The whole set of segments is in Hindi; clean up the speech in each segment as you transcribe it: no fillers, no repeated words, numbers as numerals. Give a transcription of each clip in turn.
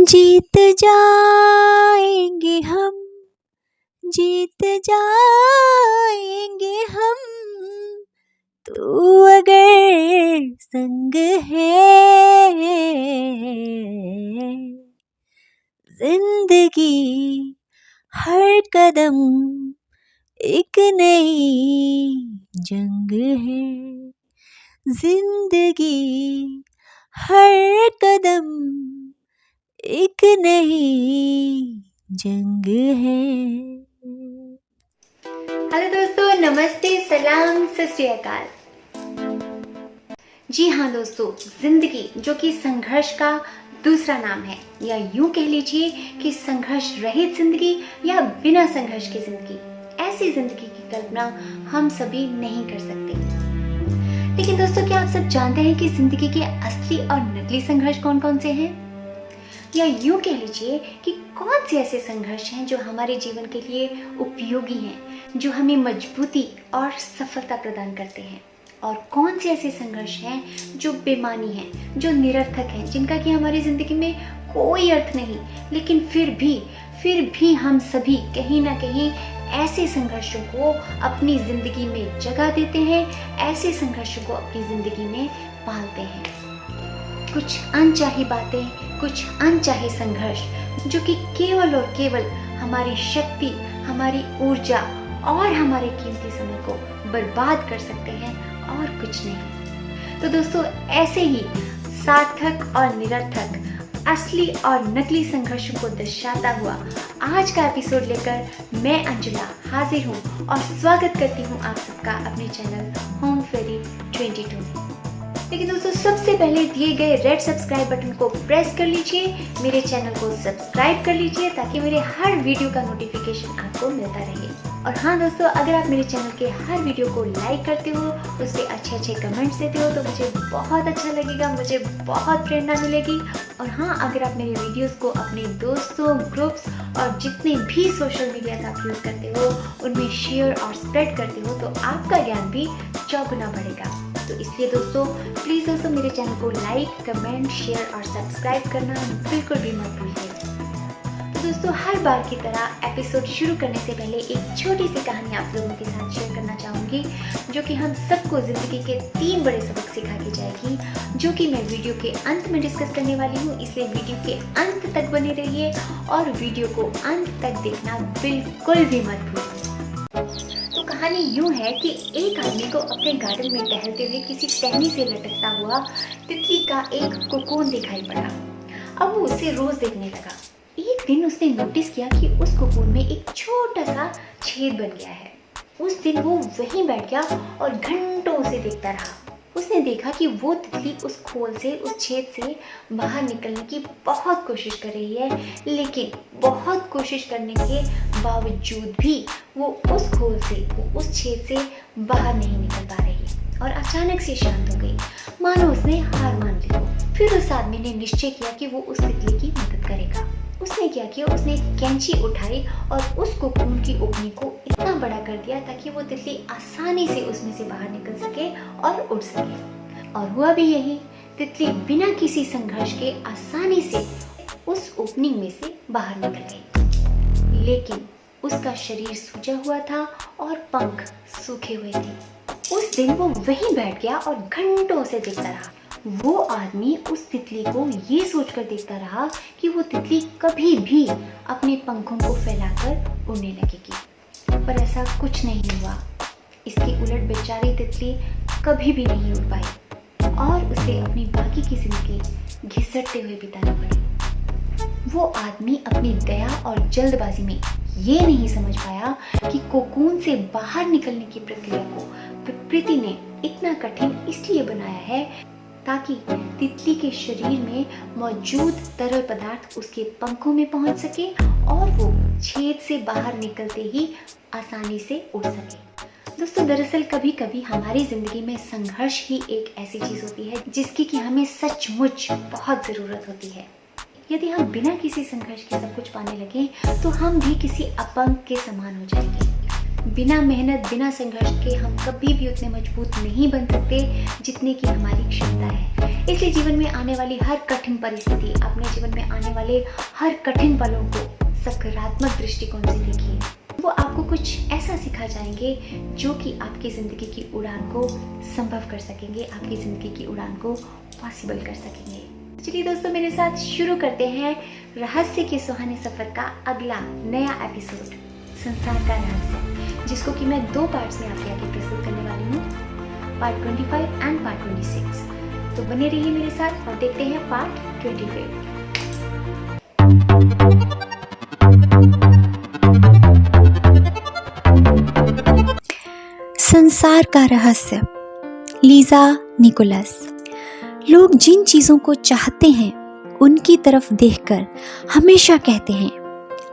जीत जाएंगे हम, जीत जाएंगे हम, तू अगर संग है। जिंदगी हर कदम एक नई जंग है। जिंदगी हर कदम एक नई जंग है। हेलो दोस्तों, नमस्ते, सलाम, सत श्री अकाल। जी हाँ दोस्तों, जिंदगी जो कि संघर्ष का दूसरा नाम है, या यूं कह लीजिए कि संघर्ष रहित जिंदगी या बिना संघर्ष की जिंदगी, ऐसी जिंदगी की कल्पना हम सभी नहीं कर सकते। लेकिन दोस्तों, क्या आप सब जानते हैं कि जिंदगी के असली और नकली संघर्ष कौन कौन से हैं? या यूं कह लीजिए कि कौन से ऐसे संघर्ष हैं जो हमारे जीवन के लिए उपयोगी हैं, जो हमें मजबूती और सफलता प्रदान करते हैं, और कौन से ऐसे संघर्ष हैं जो बेमानी हैं, जो निरर्थक हैं, जिनका कि हमारी जिंदगी में कोई अर्थ नहीं, लेकिन फिर भी हम सभी कहीं ना कहीं ऐसे संघर्षों को अपनी जिंदगी में जगह देते हैं, ऐसे संघर्षों को अपनी जिंदगी में पालते हैं। कुछ अनचाही बातें, कुछ अनचाहे संघर्ष जो कि केवल और केवल हमारी शक्ति, हमारी ऊर्जा और हमारे कीमती समय को बर्बाद कर सकते हैं, और कुछ नहीं। तो दोस्तों, ऐसे ही सार्थक और निरर्थक, असली और नकली संघर्षों को दर्शाता हुआ आज का एपिसोड लेकर मैं अंजुला हाजिर हूँ और स्वागत करती हूँ आप सबका अपने चैनल होम फेरी 22। लेकिन दोस्तों, सबसे पहले दिए गए रेड सब्सक्राइब बटन को प्रेस कर लीजिए, मेरे चैनल को सब्सक्राइब कर लीजिए ताकि मेरे हर वीडियो का नोटिफिकेशन आपको मिलता रहे। और हाँ दोस्तों, अगर आप मेरे चैनल के हर वीडियो को लाइक करते हो, उस पर अच्छे कमेंट्स देते हो, तो मुझे बहुत अच्छा लगेगा, मुझे बहुत प्रेरणा मिलेगी। और हाँ, अगर आप मेरे वीडियोस को अपने दोस्तों, ग्रुप्स और जितने भी सोशल मीडिया आप यूज़ करते हो उनमें शेयर और स्प्रेड करते हो, तो आपका ज्ञान भी चौगुना बढ़ेगा। तो इसलिए दोस्तों, प्लीज़ दोस्तों मेरे चैनल को लाइक, कमेंट, शेयर और सब्सक्राइब करना बिल्कुल भी मत भूलिए। तो दोस्तों, हर बार की तरह एपिसोड शुरू करने से पहले एक छोटी सी कहानी आप लोगों के साथ शेयर करना चाहूँगी, जो कि हम सबको ज़िंदगी के 3 बड़े सबक सिखा के जाएगी, जो कि मैं वीडियो के अंत में डिस्कस करने वाली हूँ। इसलिए वीडियो के अंत तक बने रहिए और वीडियो को अंत तक देखना बिल्कुल भी मत भूलिए। तो कहानी यूं है कि एक आदमी को अपने गार्डन में टहलते हुए किसी टहनी से लटकता हुआ तितली का एक कोकून दिखाई पड़ा। अब वो उसे रोज देखने लगा। एक दिन उसने नोटिस किया कि उस कोकून में एक छोटा सा छेद बन गया है। उस दिन वो वहीं बैठ गया और घंटों उसे देखता रहा। उसने देखा कि वो तितली उस खोल से, उस छेद से बाहर निकलने की बहुत कोशिश कर रही है, लेकिन बहुत कोशिश करने के बावजूद भी वो उस खोल से, वो उस छेद से बाहर नहीं निकल पा रही है, और अचानक से शांत हो गई, मानो उसने हार मान ली हो। फिर उस आदमी ने निश्चय किया कि वो उस तितली की मदद करेगा। उसने क्या किया, उसने एक कैंची उठाई और उस कोकून की ओपनिंग को इतना बड़ा कर दिया ताकि वो तितली आसानी से उसमें से बाहर निकल सके और उड़ सके। और हुआ भी यही, तितली बिना किसी संघर्ष के आसानी से उस ओपनिंग में से बाहर निकल गई। लेकिन उसका शरीर सूजा हुआ था और पंख सूखे हुए थे। उस दिन वो वहीं बैठ गया और घंटों से देखता रहा। वो आदमी उस तितली को ये सोचकर देखता रहा कि वो तितली कभी भी अपने पंखों को फैलाकर उड़ने लगेगी, पर ऐसा कुछ नहीं हुआ। इसके उलट बेचारी तितली कभी भी नहीं उड़ पाई और उसे अपनी बाकी की जिंदगी घिसटते हुए बितानी पड़ी। वो आदमी अपनी दया और जल्दबाजी में ये नहीं समझ पाया कि कोकून से बाहर निकलने की प्रक्रिया को प्रकृति ने इतना कठिन इसलिए बनाया है ताकि तितली के शरीर में मौजूद तरल पदार्थ उसके पंखों में पहुंच सके और वो छेद से बाहर निकलते ही आसानी से उड़ सके। दोस्तों, दरअसल कभी कभी हमारी जिंदगी में संघर्ष ही एक ऐसी चीज होती है जिसकी कि हमें सचमुच बहुत जरूरत होती है। यदि हम बिना किसी संघर्ष के सब कुछ पाने लगे तो हम भी किसी अपंग के समान हो जाएंगे। बिना मेहनत, बिना संघर्ष के हम कभी भी उतने मजबूत नहीं बन सकते जितने की हमारी क्षमता है। इसलिए जीवन में आने वाली हर कठिन परिस्थिति, अपने जीवन में आने वाले हर कठिन पलों को सकारात्मक दृष्टिकोण से देखिए। वो आपको कुछ ऐसा सिखा जाएंगे जो कि आपकी ज़िंदगी की उड़ान को संभव कर सकेंगे, आपकी ज़िंदगी की उड़ान को पॉसिबल कर सकेंगे। चलिए दोस्तों, मेरे साथ शुरू करते हैं रहस्य के सुहाने सफ़र का अगला नया एपिसोड, संसार का रहस्य, जिसको कि मैं 2 पार्ट्स में आपके आगे प्रस्तुत करने वाली हूँ, पार्ट 25 एंड पार्ट 26। तो बने रहिए मेरे साथ और देखते हैं पार्ट 25। संसार का रहस्य, लीजा निकोलस। लोग जिन चीज़ों को चाहते हैं उनकी तरफ देखकर हमेशा कहते हैं,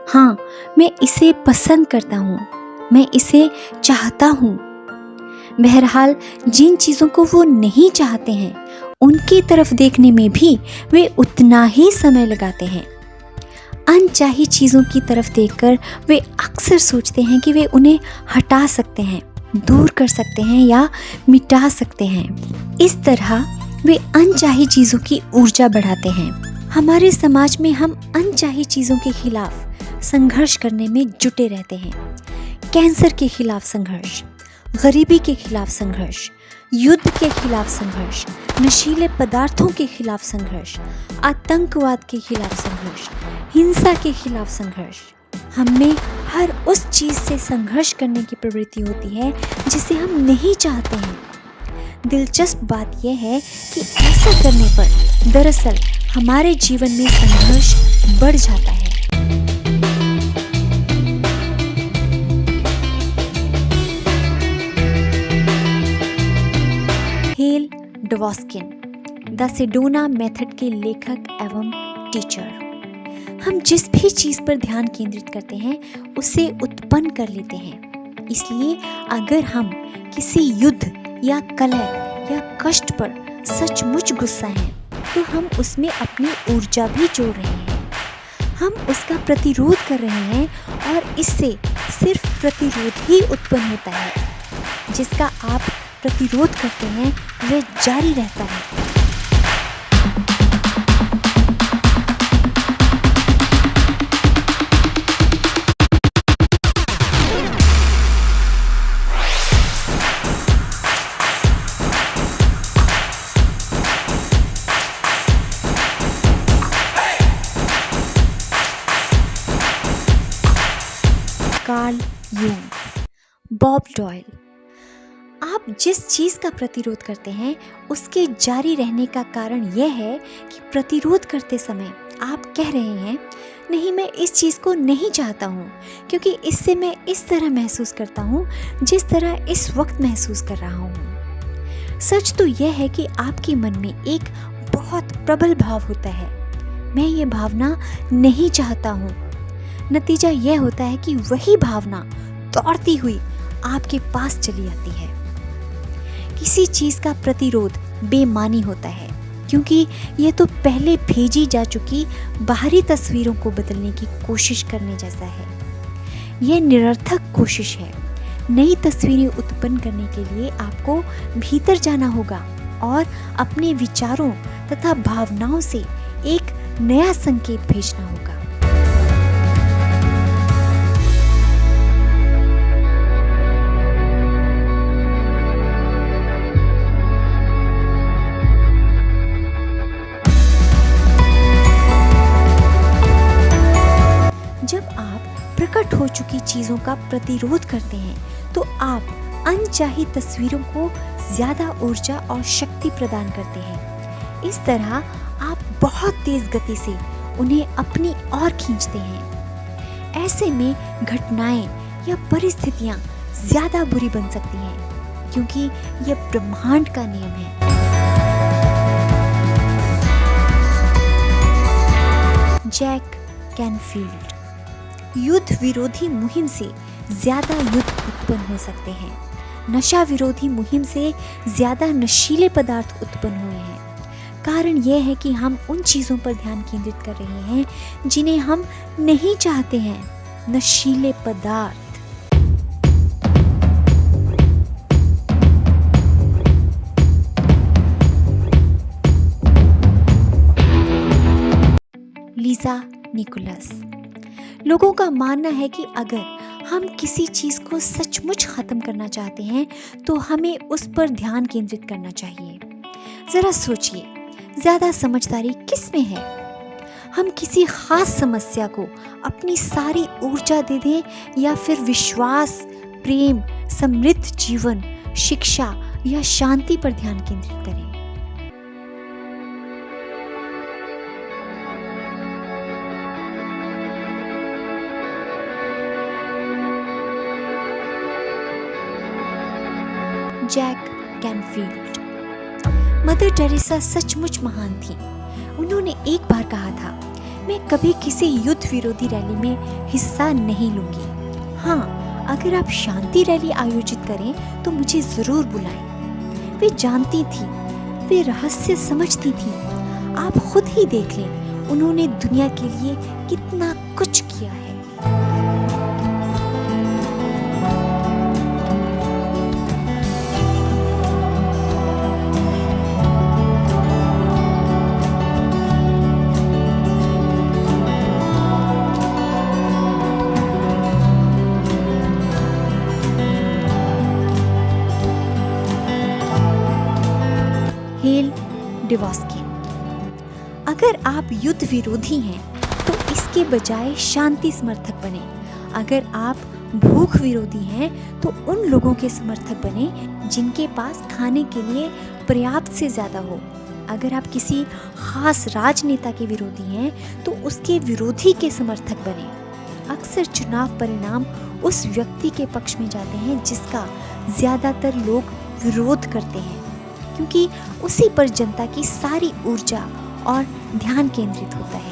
हाँ मैं इसे पसंद करता हूँ, मैं इसे चाहता हूँ। बहरहाल जिन चीज़ों को वो नहीं चाहते हैं उनकी तरफ देखने में भी वे उतना ही समय लगाते हैं। अनचाही चीज़ों की तरफ देखकर वे अक्सर सोचते हैं कि वे उन्हें हटा सकते हैं, दूर कर सकते हैं या मिटा सकते हैं। इस तरह वे अनचाही चीज़ों की ऊर्जा बढ़ाते हैं। हमारे समाज में हम अनचाही चीज़ों के खिलाफ संघर्ष करने में जुटे रहते हैं। कैंसर के खिलाफ संघर्ष, गरीबी के खिलाफ संघर्ष, युद्ध के खिलाफ संघर्ष, नशीले पदार्थों के खिलाफ संघर्ष, आतंकवाद के खिलाफ संघर्ष, हिंसा के खिलाफ संघर्ष। हमें हर उस चीज़ से संघर्ष करने की प्रवृत्ति होती है जिसे हम नहीं चाहते हैं। दिलचस्प बात यह है कि ऐसा करने पर दरअसल हमारे जीवन में संघर्ष बढ़ जाता है। हेल डवॉस्किन, द सेडोना मेथड के लेखक एवं टीचर। हम जिस भी चीज़ पर ध्यान केंद्रित करते हैं उसे उत्पन्न कर लेते हैं। इसलिए अगर हम किसी युद्ध या कलह या कष्ट पर सचमुच गुस्सा हैं तो हम उसमें अपनी ऊर्जा भी जोड़ रहे हैं। हम उसका प्रतिरोध कर रहे हैं और इससे सिर्फ प्रतिरोध ही उत्पन्न होता है। जिसका आप प्रतिरोध करते हैं वह जारी रहता है। Carl Jung, Bob Doyle. आप जिस चीज़ का प्रतिरोध करते हैं उसके जारी रहने का कारण यह है कि प्रतिरोध करते समय आप कह रहे हैं, नहीं मैं इस चीज़ को नहीं चाहता हूँ क्योंकि इससे मैं इस तरह महसूस करता हूँ जिस तरह इस वक्त महसूस कर रहा हूँ। सच तो यह है कि आपके मन में एक बहुत प्रबल भाव होता है, मैं ये भावना नहीं चाहता हूँ। नतीजा यह होता है कि वही भावना दौड़ती हुई आपके पास चली आती है। किसी चीज़ का प्रतिरोध बेमानी होता है क्योंकि यह तो पहले भेजी जा चुकी बाहरी तस्वीरों को बदलने की कोशिश करने जैसा है। यह निरर्थक कोशिश है। नई तस्वीरें उत्पन्न करने के लिए आपको भीतर जाना होगा और अपने विचारों तथा भावनाओं से एक नया संकेत भेजना होगा। जब आप प्रकट हो चुकी चीज़ों का प्रतिरोध करते हैं तो आप अनचाही तस्वीरों को ज़्यादा ऊर्जा और शक्ति प्रदान करते हैं। इस तरह आप बहुत तेज़ गति से उन्हें अपनी ओर खींचते हैं। ऐसे में घटनाएं या परिस्थितियां ज़्यादा बुरी बन सकती हैं क्योंकि यह ब्रह्मांड का नियम है। Jack Canfield. युद्ध विरोधी मुहिम से ज़्यादा युद्ध उत्पन्न हो सकते हैं। नशा विरोधी मुहिम से ज़्यादा नशीले पदार्थ उत्पन्न हुए हैं। कारण यह है कि हम उन चीज़ों पर ध्यान केंद्रित कर रहे हैं जिन्हें हम नहीं चाहते हैं। नशीले पदार्थ। लोगों का मानना है कि अगर हम किसी चीज़ को सचमुच ख़त्म करना चाहते हैं तो हमें उस पर ध्यान केंद्रित करना चाहिए। ज़रा सोचिए, ज़्यादा समझदारी किस में है? हम किसी ख़ास समस्या को अपनी सारी ऊर्जा दे दें या फिर विश्वास, प्रेम, समृद्ध जीवन, शिक्षा या शांति पर ध्यान केंद्रित करें? Jack Canfield. मदर टेरेसा सचमुच महान थी। उन्होंने एक बार कहा था, मैं कभी किसी युद्ध विरोधी रैली में हिस्सा नहीं लूंगी। हाँ, अगर आप शांति रैली आयोजित करें तो मुझे जरूर बुलाएं। वे जानती थी, वे रहस्य समझती थी। आप खुद ही देख लें, उन्होंने दुनिया के लिए कितना कुछ किया है। हेल डिवॉस्की। अगर आप युद्ध विरोधी हैं तो इसके बजाय शांति समर्थक बने। अगर आप भूख विरोधी हैं तो उन लोगों के समर्थक बने जिनके पास खाने के लिए पर्याप्त से ज़्यादा हो। अगर आप किसी खास राजनेता के विरोधी हैं तो उसके विरोधी के समर्थक बने। अक्सर चुनाव परिणाम उस व्यक्ति के पक्ष में जाते हैं जिसका ज़्यादातर लोग विरोध करते हैं, क्योंकि उसी पर जनता की सारी ऊर्जा और ध्यान केंद्रित होता है।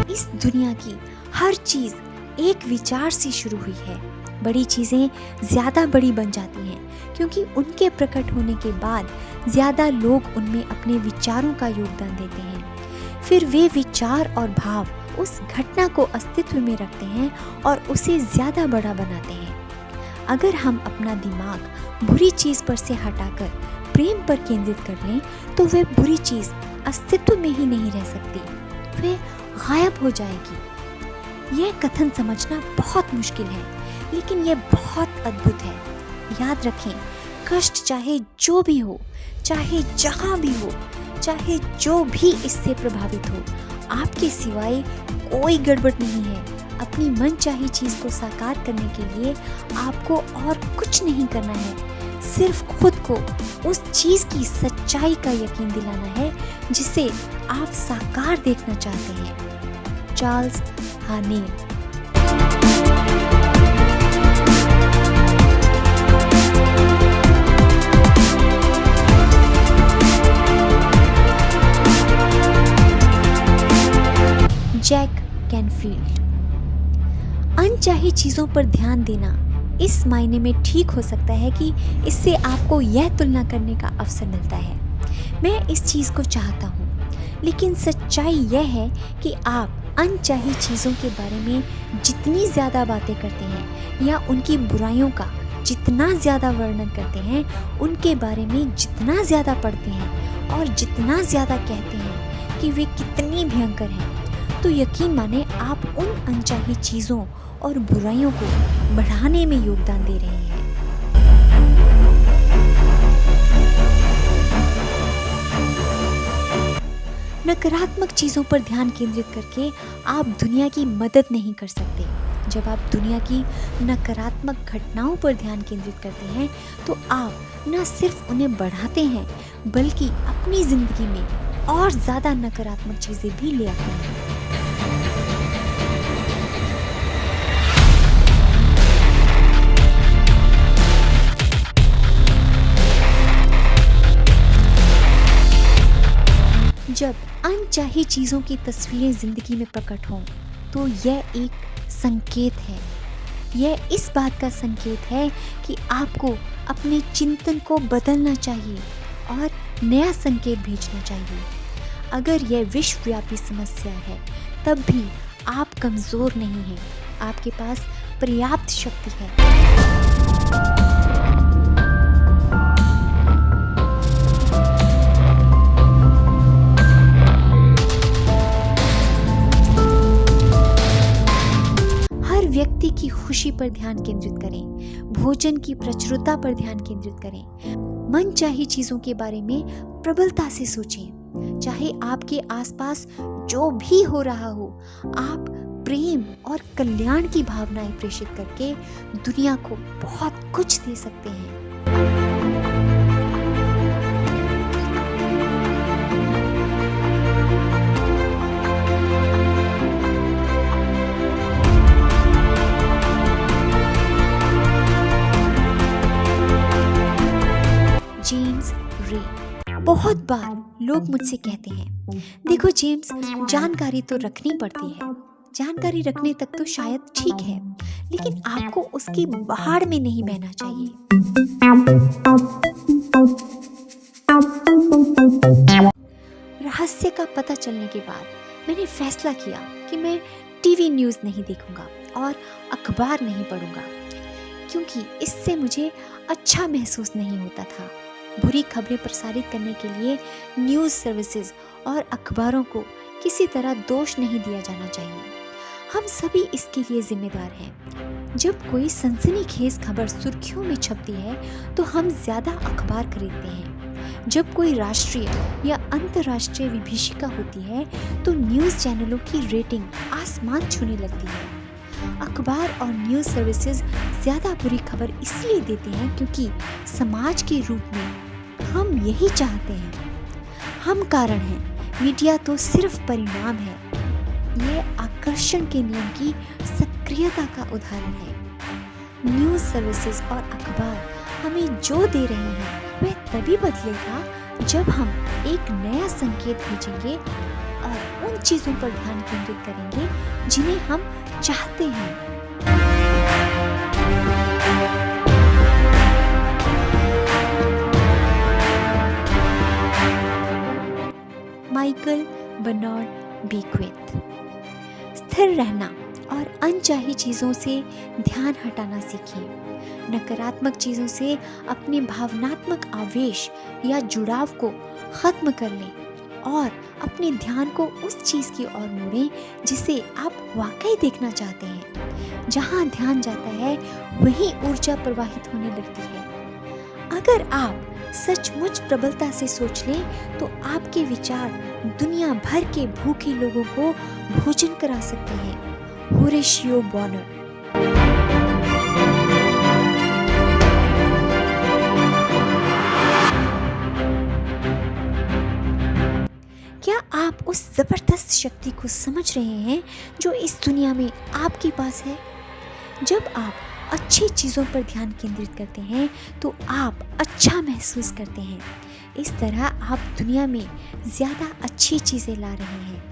इस दुनिया की हर चीज एक विचार से शुरू हुई है। बड़ी चीज़ें ज़्यादा बड़ी बन जाती हैं क्योंकि उनके प्रकट होने के बाद ज़्यादा लोग उनमें अपने विचारों का योगदान देते हैं। फिर वे विचार और भाव उस घटना को अस्तित्व में रखते हैं और उसे ज़्यादा बड़ा बनाते हैं। अगर हम अपना दिमाग बुरी चीज़ पर से हटाकर प्रेम पर केंद्रित कर लें तो वह बुरी चीज़ अस्तित्व में ही नहीं रह सकती, वह गायब हो जाएगी। यह कथन समझना बहुत मुश्किल है, लेकिन यह बहुत अद्भुत है। याद रखें, कष्ट चाहे जो भी हो, चाहे जहाँ भी हो, चाहे जो भी इससे प्रभावित हो, आपके सिवाय कोई गड़बड़ नहीं है। अपनी मनचाही चीज़ को साकार करने के लिए आपको और कुछ नहीं करना है, सिर्फ खुद को उस चीज़ की सच्चाई का यकीन दिलाना है जिसे आप साकार देखना चाहते हैं। Charles Haanel. Jack Canfield. अनचाही चीज़ों पर ध्यान देना इस मायने में ठीक हो सकता है कि इससे आपको यह तुलना करने का अवसर मिलता है, मैं इस चीज़ को चाहता हूँ। लेकिन सच्चाई यह है कि आप अनचाही चीज़ों के बारे में जितनी ज़्यादा बातें करते हैं या उनकी बुराइयों का जितना ज़्यादा वर्णन करते हैं, उनके बारे में जितना ज़्यादा पढ़ते हैं और जितना ज़्यादा कहते हैं कि वे कितनी भयंकर हैं, तो यकीन माने आप उन अनचाही चीज़ों और बुराइयों को बढ़ाने में योगदान दे रहे हैं। नकारात्मक चीज़ों पर ध्यान केंद्रित करके आप दुनिया की मदद नहीं कर सकते। जब आप दुनिया की नकारात्मक घटनाओं पर ध्यान केंद्रित करते हैं तो आप न सिर्फ उन्हें बढ़ाते हैं बल्कि अपनी ज़िंदगी में और ज़्यादा नकारात्मक चीज़ें भी ले आते हैं। जब अनचाही चीज़ों की तस्वीरें ज़िंदगी में प्रकट हों तो यह एक संकेत है। यह इस बात का संकेत है कि आपको अपने चिंतन को बदलना चाहिए और नया संकेत भेजना चाहिए। अगर यह विश्वव्यापी समस्या है, तब भी आप कमज़ोर नहीं हैं, आपके पास पर्याप्त शक्ति है। हर व्यक्ति की खुशी पर ध्यान केंद्रित करें, भोजन की प्रचुरता पर ध्यान केंद्रित करें, मनचाही चीज़ों के बारे में प्रबलता से सोचें। चाहे आपके आसपास जो भी हो रहा हो, आप प्रेम और कल्याण की भावनाएं प्रेषित करके दुनिया को बहुत कुछ दे सकते हैं। जेम्स रे। बहुत बार लोग मुझसे कहते हैं, देखो जेम्स, जानकारी तो रखनी पड़ती है, जानकारी रखने तक तो शायद ठीक है, लेकिन आपको उसकी बाढ़ में नहीं बहना चाहिए। रहस्य का पता चलने के बाद मैंने फैसला किया कि मैं टीवी न्यूज़ नहीं देखूंगा और अखबार नहीं पढ़ूंगा, क्योंकि इससे मुझे अच्छा महसूस नहीं होता था। बुरी खबरें प्रसारित करने के लिए न्यूज़ सर्विसेज और अखबारों को किसी तरह दोष नहीं दिया जाना चाहिए। हम सभी इसके लिए जिम्मेदार हैं। जब कोई सनसनीखेज खबर सुर्खियों में छपती है तो हम ज़्यादा अखबार खरीदते हैं। जब कोई राष्ट्रीय या अंतर्राष्ट्रीय विभीषिका होती है तो न्यूज़ चैनलों की रेटिंग आसमान छूने लगती है। अखबार और न्यूज़ सर्विसेज ज़्यादा बुरी खबर इसलिए देते हैं क्योंकि समाज के रूप में हम यही चाहते हैं। हम कारण हैं, मीडिया तो सिर्फ परिणाम है। ये आकर्षण के नियम की सक्रियता का उदाहरण है। न्यूज़ सर्विसेज और अखबार हमें जो दे रहे हैं वह तभी बदलेगा जब हम एक नया संकेत भेजेंगे और उन चीज़ों पर ध्यान केंद्रित करेंगे जिन्हें हम चाहते हैं। Michael Bernard Beckwith. स्थिर रहना और अनचाही चीज़ों से ध्यान हटाना सीखिए। नकारात्मक चीज़ों से अपने भावनात्मक आवेश या जुड़ाव को खत्म कर लें और अपने ध्यान को उस चीज़ की ओर मोड़ें जिसे आप वाकई देखना चाहते हैं। जहाँ ध्यान जाता है वहीं ऊर्जा प्रवाहित होने लगती है। अगर आप सचमुच प्रबलता से सोच लें तो आपके विचार दुनिया भर के भूखे लोगों को भोजन करा सकते हैं। होरेशियो बॉनर। क्या आप उस जबरदस्त शक्ति को समझ रहे हैं जो इस दुनिया में आपके पास है? जब आप अच्छी चीज़ों पर ध्यान केंद्रित करते हैं तो आप अच्छा महसूस करते हैं। इस तरह आप दुनिया में ज़्यादा अच्छी चीज़ें ला रहे हैं।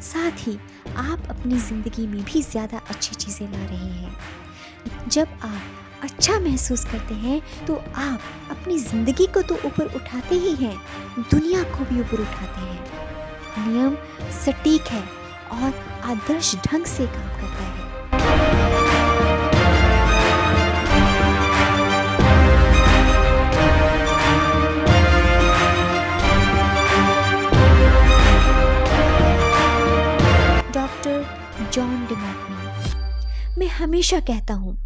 साथ ही आप अपनी ज़िंदगी में भी ज़्यादा अच्छी चीज़ें ला रहे हैं। जब आप अच्छा महसूस करते हैं तो आप अपनी ज़िंदगी को तो ऊपर उठाते ही हैं, दुनिया को भी ऊपर उठाते हैं। नियम सटीक है और आदर्श ढंग से काम करता है। जॉन डिमॉर्टनी। मैं हमेशा कहता हूँ,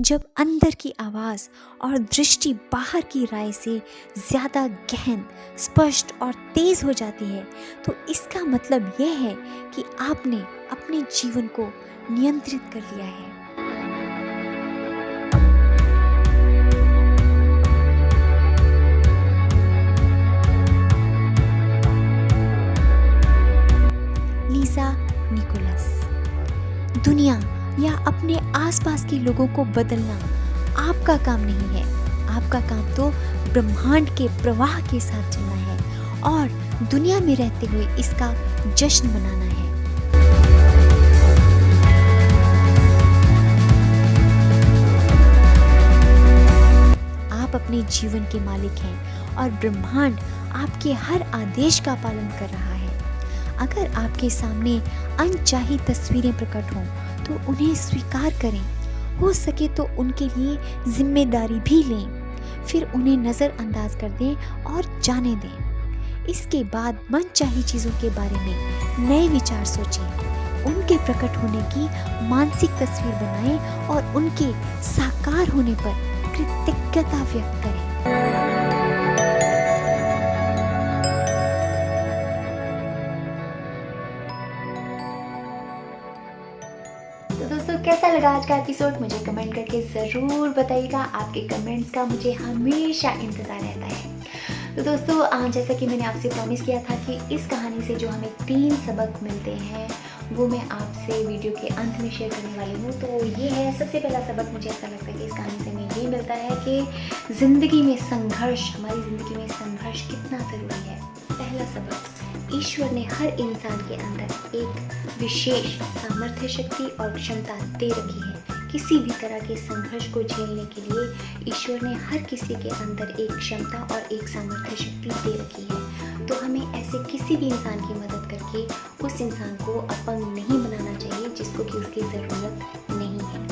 जब अंदर की आवाज़ और दृष्टि बाहर की राय से ज़्यादा गहन, स्पष्ट और तेज़ हो जाती है तो इसका मतलब यह है कि आपने अपने जीवन को नियंत्रित कर लिया है। Lisa Nichols. दुनिया या अपने आसपास के लोगों को बदलना आपका काम नहीं है। आपका काम तो ब्रह्मांड के प्रवाह के साथ चलना है और दुनिया में रहते हुए इसका जश्न मनाना है। आप अपने जीवन के मालिक हैं और ब्रह्मांड आपके हर आदेश का पालन कर रहा है। अगर आपके सामने अनचाही तस्वीरें प्रकट हों तो उन्हें स्वीकार करें, हो सके तो उनके लिए जिम्मेदारी भी लें, फिर उन्हें नज़रअंदाज कर दें और जाने दें। इसके बाद मनचाही चीज़ों के बारे में नए विचार सोचें, उनके प्रकट होने की मानसिक तस्वीर बनाएं और उनके साकार होने पर कृतज्ञता व्यक्त करें। तो दोस्तों, कैसा लगा आज का एपिसोड मुझे कमेंट करके ज़रूर बताइएगा। आपके कमेंट्स का मुझे हमेशा इंतज़ार रहता है। तो दोस्तों, जैसा कि मैंने आपसे प्रॉमिस किया था कि इस कहानी से जो हमें 3 सबक मिलते हैं वो मैं आपसे वीडियो के अंत में शेयर करने वाली हूँ। तो ये है, सबसे पहला सबक मुझे ऐसा लगता है कि इस कहानी से हमें ये मिलता है कि ज़िंदगी में संघर्ष, हमारी ज़िंदगी में संघर्ष कितना ज़रूरी है। पहला सबक, ईश्वर ने हर इंसान के अंदर एक विशेष सामर्थ्य, शक्ति और क्षमता दे रखी है। किसी भी तरह के संघर्ष को झेलने के लिए ईश्वर ने हर किसी के अंदर एक क्षमता और एक सामर्थ्य शक्ति दे रखी है। तो हमें ऐसे किसी भी इंसान की मदद करके उस इंसान को अपंग नहीं बनाना चाहिए जिसको कि उसकी ज़रूरत नहीं है।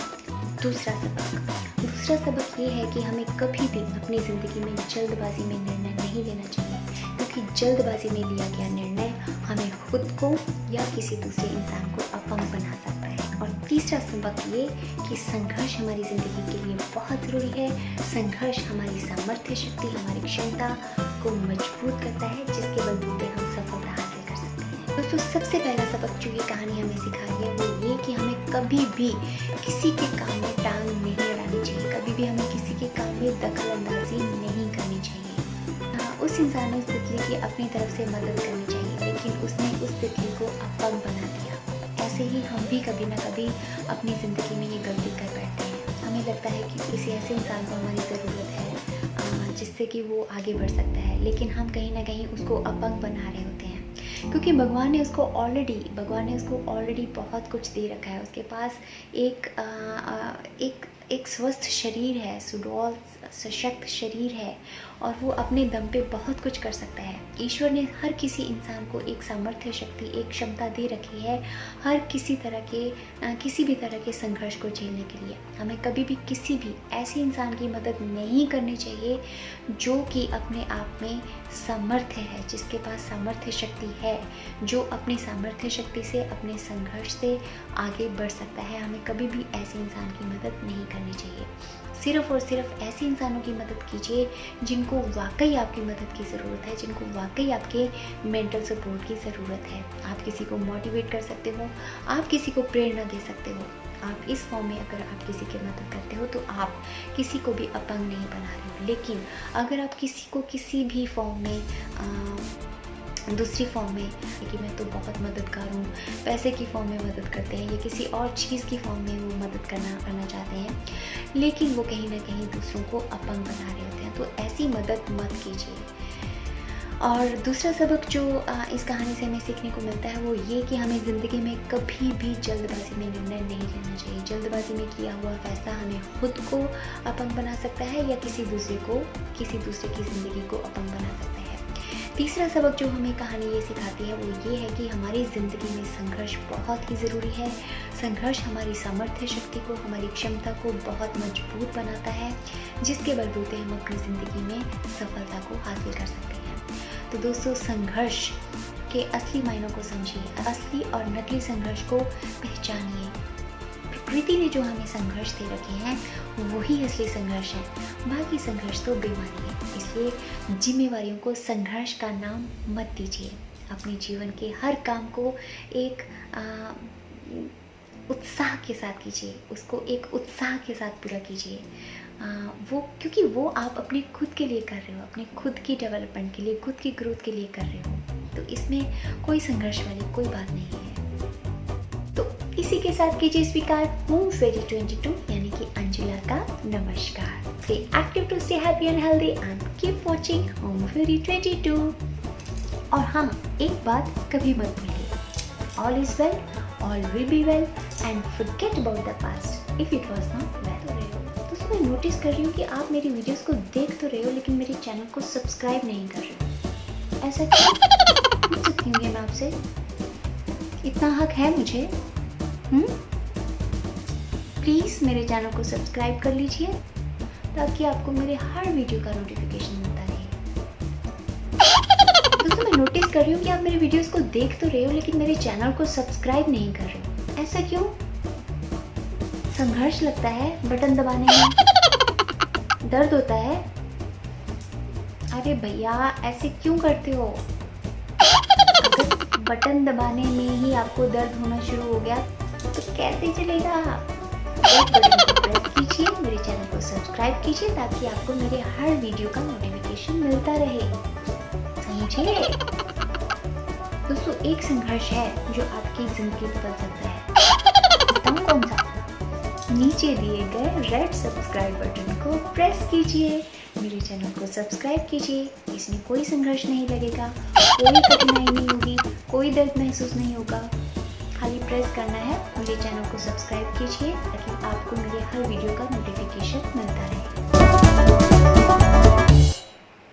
दूसरा सबक ये है कि हमें कभी भी अपनी ज़िंदगी में जल्दबाजी में निर्णय नहीं लेना चाहिए, क्योंकि जल्दबाजी में लिया गया निर्णय हमें खुद को या किसी दूसरे इंसान को अपंग बना सकता है। और तीसरा सबक ये कि संघर्ष हमारी ज़िंदगी के लिए बहुत ज़रूरी है। संघर्ष हमारी सामर्थ्य, शक्ति, हमारी क्षमता को मजबूत करता है, जिसके बलबूते हम सफलता हासिल कर सकते हैं। दोस्तों, सबसे पहला सबक जो ये कहानी हमें सिखा रही है वो ये कि हमें कभी भी किसी के काम में टांग नहीं अड़ानी चाहिए, कभी भी हमें किसी के काम में दखल अंदाजी नहीं करनी चाहिए। उस इंसान ने उस तितली की अपनी तरफ से मदद करनी चाहिए, लेकिन उसने उस तितली को अपंग बना दिया। ऐसे ही हम भी कभी ना कभी अपनी ज़िंदगी में ये गलती कर बैठते हैं। हमें लगता है कि किसी ऐसे इंसान को हमारी ज़रूरत है जिससे कि वो आगे बढ़ सकता है, लेकिन हम कहीं ना कहीं उसको अपंग बना रहे होते हैं, क्योंकि भगवान ने उसको ऑलरेडी बहुत कुछ दे रखा है। उसके पास एक स्वस्थ शरीर है, सुडौल सशक्त शरीर है, और वो अपने दम पे बहुत कुछ कर सकता है। ईश्वर ने हर किसी इंसान को एक सामर्थ्य, शक्ति, एक क्षमता दे रखी है हर किसी भी तरह के संघर्ष को झेलने के लिए। हमें कभी भी किसी भी ऐसे इंसान की मदद नहीं करनी चाहिए जो कि अपने आप में सामर्थ्य है, जिसके पास सामर्थ्य शक्ति है, जो अपनी सामर्थ्य शक्ति से, अपने संघर्ष से आगे बढ़ सकता है। हमें कभी भी ऐसे इंसान की मदद नहीं करनी चाहिए। सिर्फ़ और सिर्फ ऐसे इंसानों की मदद कीजिए जिनको वाकई आपकी मदद की ज़रूरत है, जिनको वाकई आपके मेंटल सपोर्ट की ज़रूरत है। आप किसी को मोटिवेट कर सकते हो, आप किसी को प्रेरणा दे सकते हो। आप इस फॉर्म में अगर आप किसी की मदद करते हो तो आप किसी को भी अपंग नहीं बना रहे हो। लेकिन अगर आप किसी को किसी भी फॉर्म में दूसरी फॉर्म में, कि मैं तो बहुत मददगार हूँ, पैसे की फॉर्म में मदद करते हैं या किसी और चीज़ की फॉर्म में वो मदद करना चाहते हैं, लेकिन वो कहीं ना कहीं दूसरों को अपंग बना रहे होते हैं, तो ऐसी मदद मत कीजिए। और दूसरा सबक जो इस कहानी से हमें सीखने को मिलता है वो ये कि हमें ज़िंदगी में कभी भी जल्दबाजी में निर्णय नहीं लेना चाहिए। जल्दबाजी में किया हुआ फैसला हमें खुद को अपंग बना सकता है या किसी दूसरे की ज़िंदगी को अपंग बना सकता है। तीसरा सबक जो हमें कहानी ये सिखाती है वो ये है कि हमारी ज़िंदगी में संघर्ष बहुत ही ज़रूरी है। संघर्ष हमारी सामर्थ्य शक्ति को, हमारी क्षमता को बहुत मजबूत बनाता है, जिसके बलबूते हम अपनी ज़िंदगी में सफलता को हासिल कर सकते हैं। तो दोस्तों, संघर्ष के असली मायनों को समझिए, असली और नकली संघर्ष को पहचानिए। प्रकृति ने जो हमें संघर्ष दे रखे हैं वही असली संघर्ष है, बाकी संघर्ष तो बेमानी है। इसलिए जिम्मेवारियों को संघर्ष का नाम मत दीजिए। अपने जीवन के हर काम को एक उत्साह के साथ कीजिए, उसको एक उत्साह के साथ पूरा कीजिए। क्योंकि वो आप अपने खुद के लिए कर रहे हो, अपने खुद की डेवलपमेंट के लिए, खुद की ग्रोथ के लिए कर रहे हो, तो इसमें कोई संघर्ष वाली कोई बात नहीं है। तो इसी के साथ कीजिए स्वीकार होम फेरी 22 यानी कि अंजुला का नमस्कार। Stay active to stay happy and healthy and keep watching home ferry 22। और हाँ, एक बात कभी मत भूलिए, all is well, all will be well and forget about the past if it was not well. तो मैं नोटिस कर रही हूँ कि आप मेरी वीडियोस को देख तो रहे हो लेकिन मेरे चैनल को सब्सक्राइब नहीं कर रहे हो। ऐसा क्यों? पूछ सकती हूँ मैं आपसे? इतना हक है मुझे? प्लीज़ मेरे चैनल को सब्सक्राइब कर लीजिए ताकि आपको मेरे हर वीडियो का नोटिफिकेशन मिलता रहे। दोस्तों, मैं नोटिस कर रही हूँ कि आप मेरे वीडियोस को देख तो रहे हो लेकिन मेरे चैनल को सब्सक्राइब नहीं कर रहे हो। ऐसा क्यों? संघर्ष लगता है बटन दबाने में? दर्द होता है? अरे भैया, ऐसे क्यों करते हो? अगर बटन दबाने में ही आपको दर्द होना शुरू हो गया तो कैसे चलेगा? बटन को प्रेस कीजिए, मेरे चैनल को सब्सक्राइब कीजिए ताकि आपको मेरे हर वीडियो का नोटिफिकेशन मिलता रहे। समझे? दोस्तों, एक संघर्ष है जो आपकी जिंदगी बदल सकता है। बताऊं कौन सा? नीचे दिए गए रेड सब्सक्राइब बटन को प्रेस कीजिए, मेरे चैनल को सब्सक्राइब कीजिए। इसमें कोई संघर्ष नहीं लगेगा, कोई कठिनाई नहीं होगी, कोई दर्द महसूस नहीं होगा। खाली प्रेस करना है, मेरे चैनल को सब्सक्राइब कीजिए ताकि आपको मेरे हर वीडियो का नोटिफिकेशन मिलता रहे।